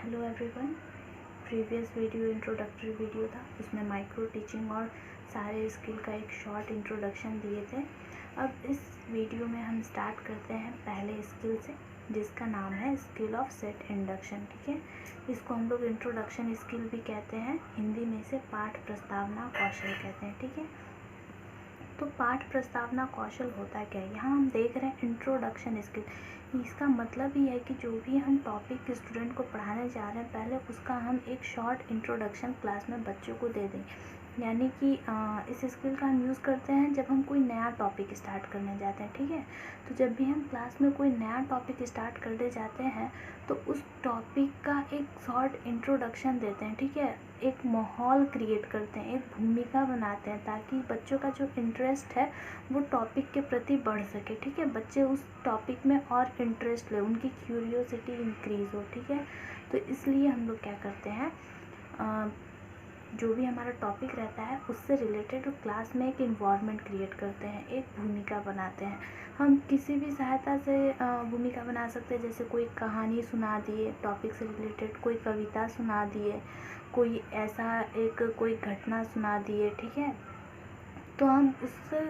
Hello everyone. Previous video introductory video था, उसमें micro teaching और सारे स्किल का एक शॉर्ट इंट्रोडक्शन दिए थे। अब इस वीडियो में हम स्टार्ट करते हैं पहले स्किल से, जिसका नाम है स्किल ऑफ सेट इंडक्शन। ठीक है, इसको हम लोग इंट्रोडक्शन स्किल भी कहते हैं, हिंदी में से पाठ प्रस्तावना कौशल कहते हैं। ठीक है, तो पाठ प्रस्तावना कौशल होता क्या है? यहाँ हम देख रहे हैं इंट्रोडक्शन स्किल। इसका मतलब ही है कि जो भी हम टॉपिक स्टूडेंट को पढ़ाने जा रहे हैं, पहले उसका हम एक शॉर्ट इंट्रोडक्शन क्लास में बच्चों को दे दें। यानी कि इस स्किल का हम यूज़ करते हैं जब हम कोई नया टॉपिक स्टार्ट करने जाते हैं। ठीक है, तो जब भी हम क्लास में कोई नया टॉपिक स्टार्ट करने जाते हैं तो उस टॉपिक का एक शॉर्ट इंट्रोडक्शन देते हैं। ठीक है, एक माहौल क्रिएट करते हैं, एक भूमिका बनाते हैं, ताकि बच्चों का जो इंटरेस्ट है वो टॉपिक के प्रति बढ़ सके। ठीक है, बच्चे उस टॉपिक में और इंटरेस्ट ले, उनकी क्यूरियोसिटी इंक्रीज़ हो। ठीक है, तो इसलिए हम लोग क्या करते हैं, जो भी हमारा टॉपिक रहता है उससे रिलेटेड क्लास में एक इन्वायरमेंट क्रिएट करते हैं, एक भूमिका बनाते हैं। हम किसी भी सहायता से भूमिका बना सकते हैं, जैसे कोई कहानी सुना दिए टॉपिक से रिलेटेड, कोई कविता सुना दिए, कोई ऐसा एक कोई घटना सुना दिए। ठीक है, तो हम उससे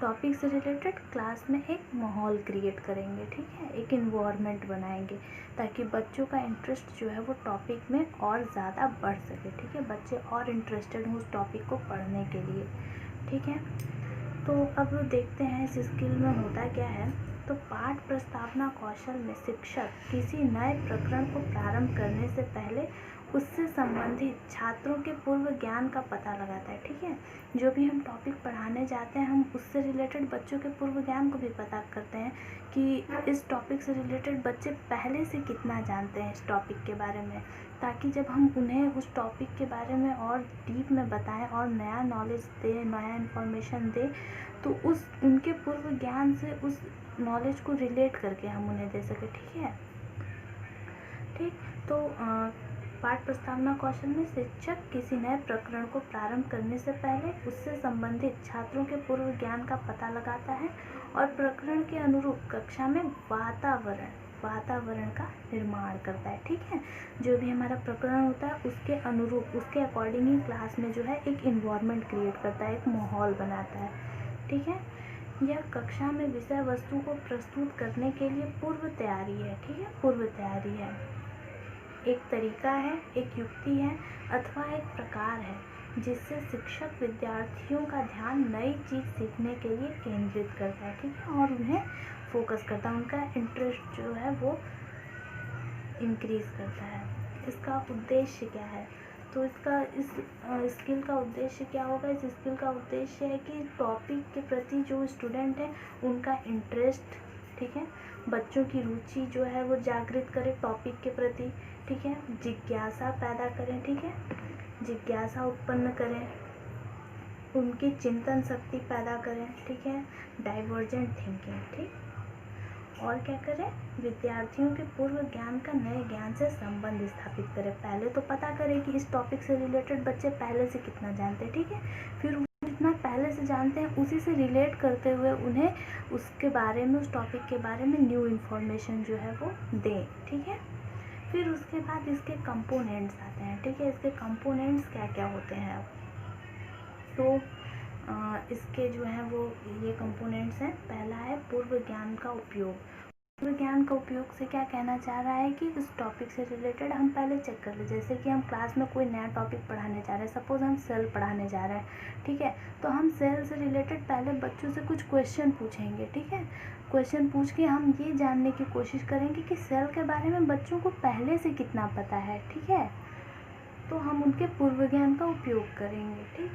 टॉपिक से रिलेटेड क्लास में एक माहौल क्रिएट करेंगे। ठीक है, एक इन्वायरमेंट बनाएंगे ताकि बच्चों का इंटरेस्ट जो है वो टॉपिक में और ज़्यादा बढ़ सके। ठीक है, बच्चे और इंटरेस्टेड हों उस टॉपिक को पढ़ने के लिए। ठीक है, तो अब देखते हैं इस स्किल में होता क्या है। तो पाठ प्रस्तावना कौशल में शिक्षक किसी नए प्रकरण को प्रारंभ करने से पहले उससे संबंधित छात्रों के पूर्व ज्ञान का पता लगाता है। ठीक है, जो भी हम टॉपिक पढ़ाने जाते हैं हम उससे रिलेटेड बच्चों के पूर्व ज्ञान को भी पता करते हैं कि इस टॉपिक से रिलेटेड बच्चे पहले से कितना जानते हैं इस टॉपिक के बारे में, ताकि जब हम उन्हें उस टॉपिक के बारे में और डीप में बताएं और नया नॉलेज दें, नया इन्फॉर्मेशन दें, तो उस उनके पूर्व ज्ञान से उस नॉलेज को रिलेट करके हम उन्हें दे सकें। ठीक है, ठीक, तो पाठ प्रस्तावना कौशल में शिक्षक किसी नए प्रकरण को प्रारंभ करने से पहले उससे संबंधित छात्रों के पूर्व ज्ञान का पता लगाता है और प्रकरण के अनुरूप कक्षा में वातावरण का निर्माण करता है। ठीक है, जो भी हमारा प्रकरण होता है उसके अनुरूप, उसके अकॉर्डिंग ही क्लास में जो है एक इन्वायरमेंट क्रिएट करता है, एक माहौल बनाता है। ठीक है, यह कक्षा में विषय वस्तु को प्रस्तुत करने के लिए पूर्व तैयारी है। ठीक है, पूर्व तैयारी है, एक तरीका है, एक युक्ति है अथवा एक प्रकार है जिससे शिक्षक विद्यार्थियों का ध्यान नई चीज़ सीखने के लिए केंद्रित करता है। ठीक है, और उन्हें फोकस करता है, उनका इंटरेस्ट जो है वो इंक्रीज़ करता है। इसका उद्देश्य क्या है? तो इसका इस स्किल का उद्देश्य क्या होगा? इस स्किल का उद्देश्य है कि टॉपिक के प्रति जो स्टूडेंट है उनका इंटरेस्ट, ठीक है, बच्चों की रुचि जो है वो जागृत करें टॉपिक के प्रति। ठीक है, जिज्ञासा पैदा करें। ठीक है, जिज्ञासा उत्पन्न करें, उनकी चिंतन शक्ति पैदा करें। ठीक है, डाइवर्जेंट थिंकिंग। ठीक, और क्या करें, विद्यार्थियों के पूर्व ज्ञान का नए ज्ञान से संबंध स्थापित करें। पहले तो पता करें कि इस टॉपिक से रिलेटेड बच्चे पहले से कितना जानते हैं। ठीक है, फिर जितना पहले से जानते हैं उसी से रिलेट करते हुए उन्हें उसके बारे में, उस टॉपिक के बारे में न्यू इन्फॉर्मेशन जो है वो दें। ठीक है, फिर उसके बाद इसके कंपोनेंट्स आते हैं। ठीक है, इसके कंपोनेंट्स क्या क्या होते हैं? अब तो इसके जो हैं वो ये कंपोनेंट्स हैं। पहला है पूर्व ज्ञान का उपयोग। पूर्व ज्ञान का उपयोग से क्या कहना चाह रहा है कि इस टॉपिक से रिलेटेड हम पहले चेक कर ले। जैसे कि हम क्लास में कोई नया टॉपिक पढ़ाने जा रहे हैं, सपोज हम सेल पढ़ाने जा रहे हैं। ठीक है, तो हम सेल से रिलेटेड पहले बच्चों से कुछ क्वेश्चन पूछेंगे। ठीक है, क्वेश्चन पूछ के हम ये जानने की कोशिश करेंगे कि सेल के बारे में बच्चों को पहले से कितना पता है। ठीक है, तो हम उनके पूर्व ज्ञान का उपयोग करेंगे। ठीक,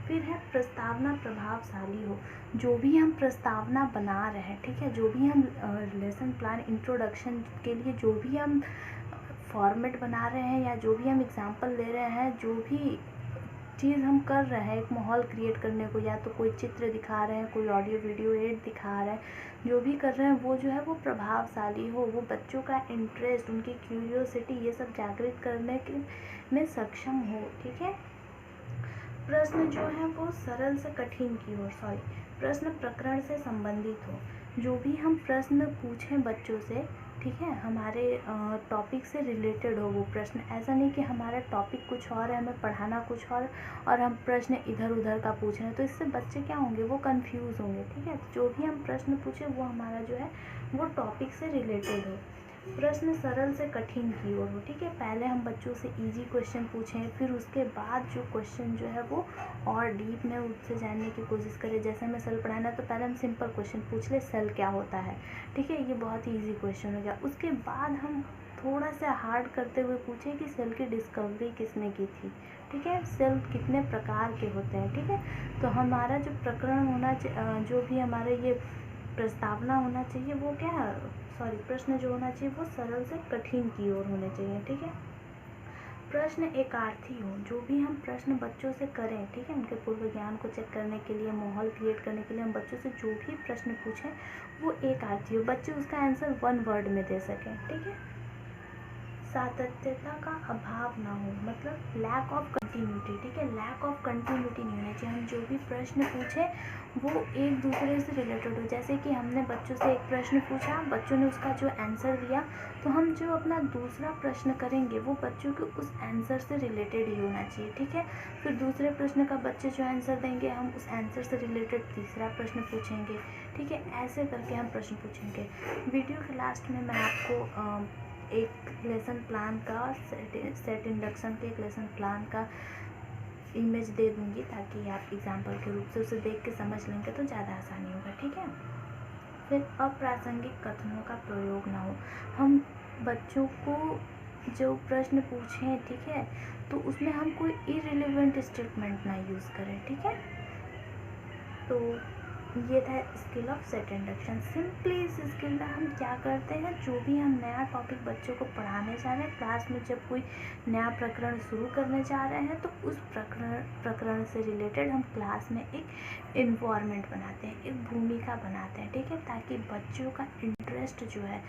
फिर है प्रस्तावना प्रभावशाली हो। जो भी हम प्रस्तावना बना रहे हैं, ठीक है, जो भी हम लेसन प्लान इंट्रोडक्शन के लिए जो भी हम फॉर्मेट बना रहे हैं या जो भी हम एग्जाम्पल ले रहे हैं, जो भी चीज़ हम कर रहे हैं एक माहौल क्रिएट करने को, या तो कोई चित्र दिखा रहे हैं, कोई ऑडियो वीडियो एड दिखा रहे हैं, जो भी कर रहे हैं वो जो है वो प्रभावशाली हो, वो बच्चों का इंटरेस्ट, उनकी क्यूरियोसिटी ये सब जागृत करने के में सक्षम हो। ठीक है, प्रश्न जो है वो सरल से कठिन की ओर, प्रश्न प्रकरण से संबंधित हो। जो भी हम प्रश्न पूछें बच्चों से, ठीक है, हमारे टॉपिक से रिलेटेड हो वो प्रश्न। ऐसा नहीं कि हमारा टॉपिक कुछ और है, हमें पढ़ाना कुछ और हम प्रश्न इधर उधर का पूछ रहे हैं, तो इससे बच्चे क्या होंगे, वो कंफ्यूज होंगे। ठीक है, जो भी हम प्रश्न पूछें वो हमारा जो है वो टॉपिक से रिलेटेड हो, प्रश्न सरल से कठिन की ओर हो। ठीक है, पहले हम बच्चों से इजी क्वेश्चन पूछें, फिर उसके बाद जो क्वेश्चन जो है वो और डीप में उससे जानने की कोशिश करें। जैसे हमें सेल पढ़ाना है तो पहले हम सिंपल क्वेश्चन पूछ ले, सेल क्या होता है। ठीक है, ये बहुत ही ईजी क्वेश्चन हो गया। उसके बाद हम थोड़ा सा हार्ड करते हुए पूछें कि सेल की डिस्कवरी किसने की थी। ठीक है, सेल कितने प्रकार के होते हैं। ठीक है, तो हमारा जो प्रकरण होना जो भी हमारे ये प्रस्तावना होना चाहिए वो क्या है, प्रश्न जो होना चाहिए वो सरल से कठिन की ओर होने चाहिए। ठीक है, प्रश्न एकार्थी हो। जो भी हम प्रश्न बच्चों से करें, ठीक है, उनके पूर्व ज्ञान को चेक करने के लिए, माहौल क्रिएट करने के लिए हम बच्चों से जो भी प्रश्न पूछें वो एकार्थी हो, बच्चे उसका आंसर 1 वर्ड में दे सकें। ठीक है, सातत्यता का अभाव ना हो, मतलब लैक ऑफ कंटिन्यूटी। ठीक है, लैक ऑफ कंटिन्यूटी नहीं होना चाहिए। हम जो भी प्रश्न पूछें वो एक दूसरे से रिलेटेड हो। जैसे कि हमने बच्चों से एक प्रश्न पूछा, बच्चों ने उसका जो आंसर दिया, तो हम जो अपना दूसरा प्रश्न करेंगे वो बच्चों के उस आंसर से रिलेटेड ही होना चाहिए। ठीक है, फिर दूसरे प्रश्न का बच्चे जो आंसर देंगे हम उस आंसर से रिलेटेड तीसरा प्रश्न पूछेंगे। ठीक है, ऐसे करके हम प्रश्न पूछेंगे। वीडियो के लास्ट में मैं आपको एक लेसन प्लान का सेट इंडक्शन के एक लेसन प्लान का इमेज दे दूंगी, ताकि आप एग्जाम्पल के रूप से उसे देख के समझ लेंगे तो ज़्यादा आसानी होगा। ठीक है, फिर अप्रासंगिक कथनों का प्रयोग ना हो। हम बच्चों को जो प्रश्न पूछें, ठीक है, तो उसमें हम कोई इररिलेवेंट स्टेटमेंट ना यूज़ करें। ठीक है, तो ये था skill of set induction. Simply इस स्किल में हम क्या करते हैं, जो भी हम नया टॉपिक बच्चों को पढ़ाने जा रहे हैं, क्लास में जब कोई नया प्रकरण शुरू करने जा रहे हैं, तो उस प्रकरण से रिलेटेड हम क्लास में एक इन्वायरमेंट बनाते हैं, एक भूमिका बनाते हैं। ठीक है, ताकि बच्चों का इंटरेस्ट जो है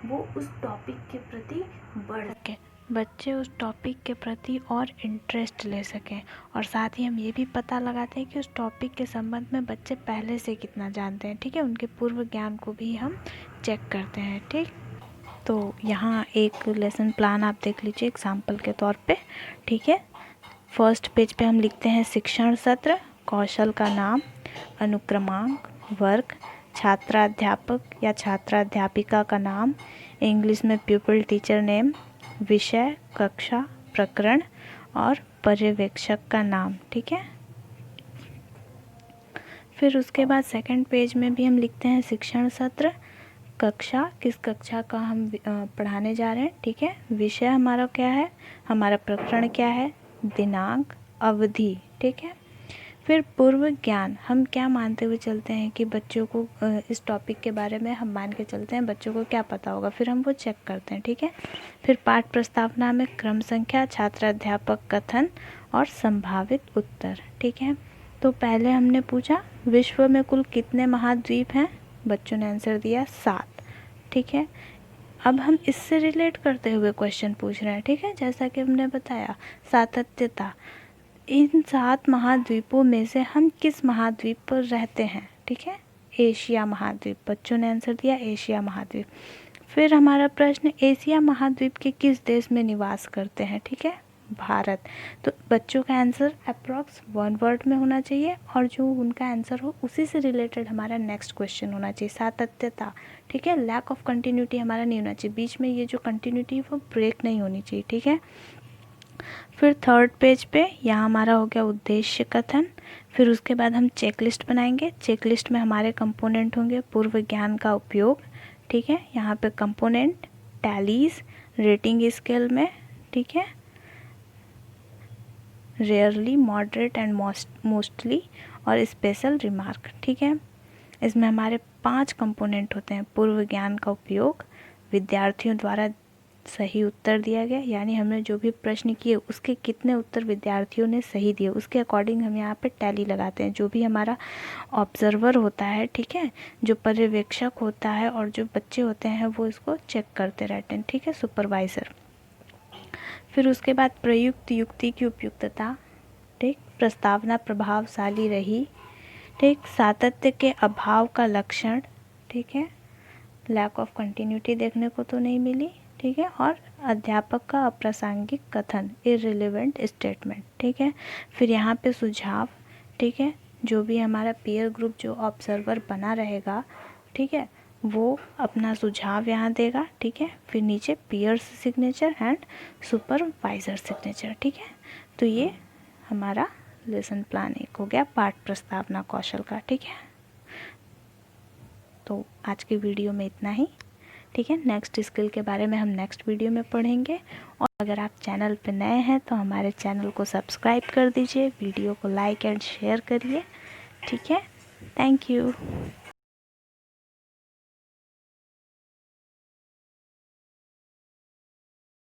वो उस टॉपिक के प्रति बढ़ सके, बच्चे उस टॉपिक के प्रति और इंटरेस्ट ले सकें। और साथ ही हम ये भी पता लगाते हैं कि उस टॉपिक के संबंध में बच्चे पहले से कितना जानते हैं। ठीक है, उनके पूर्व ज्ञान को भी हम चेक करते हैं। ठीक, तो यहाँ एक लेसन प्लान आप देख लीजिए एग्जाम्पल के तौर पे। ठीक है, फर्स्ट पेज पे हम लिखते हैं शिक्षण सत्र, कौशल का नाम, अनुक्रमांक, वर्ग, छात्राध्यापक या छात्राध्यापिका का नाम, इंग्लिश में प्यूपिल टीचर नेम, विषय, कक्षा, प्रकरण और पर्यवेक्षक का नाम। ठीक है, फिर उसके बाद सेकंड पेज में भी हम लिखते हैं शिक्षण सत्र, कक्षा, किस कक्षा का हम पढ़ाने जा रहे हैं। ठीक है, विषय हमारा क्या है, हमारा प्रकरण क्या है, दिनांक, अवधि। ठीक है, फिर पूर्व ज्ञान, हम क्या मानते हुए चलते हैं कि बच्चों को इस टॉपिक के बारे में हम मान के चलते हैं बच्चों को क्या पता होगा, फिर हम वो चेक करते हैं। ठीक है, फिर पाठ प्रस्तावना में क्रम संख्या, छात्राध्यापक कथन और संभावित उत्तर। ठीक है, तो पहले हमने पूछा विश्व में कुल कितने महाद्वीप हैं, बच्चों ने आंसर दिया 7। ठीक है, अब हम इससे रिलेट करते हुए क्वेश्चन पूछ रहे हैं। ठीक है, जैसा कि हमने बताया सातत्यता, इन 7 महाद्वीपों में से हम किस महाद्वीप पर रहते हैं। ठीक है, एशिया महाद्वीप, बच्चों ने आंसर दिया एशिया महाद्वीप। फिर हमारा प्रश्न, एशिया महाद्वीप के किस देश में निवास करते हैं। ठीक है, भारत। तो बच्चों का आंसर अप्रॉक्स 1 वर्ड में होना चाहिए, और जो उनका आंसर हो उसी से रिलेटेड हमारा नेक्स्ट क्वेश्चन होना चाहिए। सातत्यता, ठीक है, लैक ऑफ कंटिन्यूटी हमारा नहीं होना चाहिए, बीच में ये जो कंटिन्यूटी वो ब्रेक नहीं होनी चाहिए। ठीक है, फिर थर्ड पेज पे यहाँ हमारा हो गया उद्देश्य कथन। फिर उसके बाद हम चेकलिस्ट बनाएंगे। चेकलिस्ट में हमारे कंपोनेंट होंगे पूर्व ज्ञान का उपयोग। ठीक है, यहाँ पे कंपोनेंट, टैलीज, रेटिंग स्केल में, ठीक है, रेयरली, मॉडरेट एंड मोस्टली और स्पेशल रिमार्क। ठीक है, इसमें हमारे 5 कंपोनेंट होते हैं। पूर्व ज्ञान का उपयोग, विद्यार्थियों द्वारा सही उत्तर दिया गया, यानी हमने जो भी प्रश्न किए उसके कितने उत्तर विद्यार्थियों ने सही दिए, उसके अकॉर्डिंग हम यहाँ पे टैली लगाते हैं। जो भी हमारा ऑब्जर्वर होता है, ठीक है, जो पर्यवेक्षक होता है और जो बच्चे होते हैं वो इसको चेक करते रहते हैं। ठीक है, सुपरवाइज़र। फिर उसके बाद प्रयुक्त युक्ति की उपयुक्तता, ठीक, प्रस्तावना प्रभावशाली रही, ठीक, सातत्य के अभाव का लक्षण, ठीक है, लैक ऑफ कंटिन्यूटी देखने को तो नहीं मिली, ठीक है, और अध्यापक का अप्रासंगिक कथन, इररिलेवेंट स्टेटमेंट, ठीक है। फिर यहाँ पे सुझाव, ठीक है, जो भी हमारा पीयर ग्रुप जो ऑब्जर्वर बना रहेगा, ठीक है, वो अपना सुझाव यहाँ देगा, ठीक है। फिर नीचे peers signature and supervisor signature, ठीक है। तो ये हमारा लेसन प्लान 1 हो गया पाठ प्रस्तावना कौशल का, ठीक है। तो आज की वीडियो में इतना ही, ठीक है। नेक्स्ट स्किल के बारे में हम नेक्स्ट वीडियो में पढ़ेंगे। और अगर आप चैनल पर नए हैं तो हमारे चैनल को सब्सक्राइब कर दीजिए, वीडियो को लाइक एंड शेयर करिए, ठीक है। Thank you.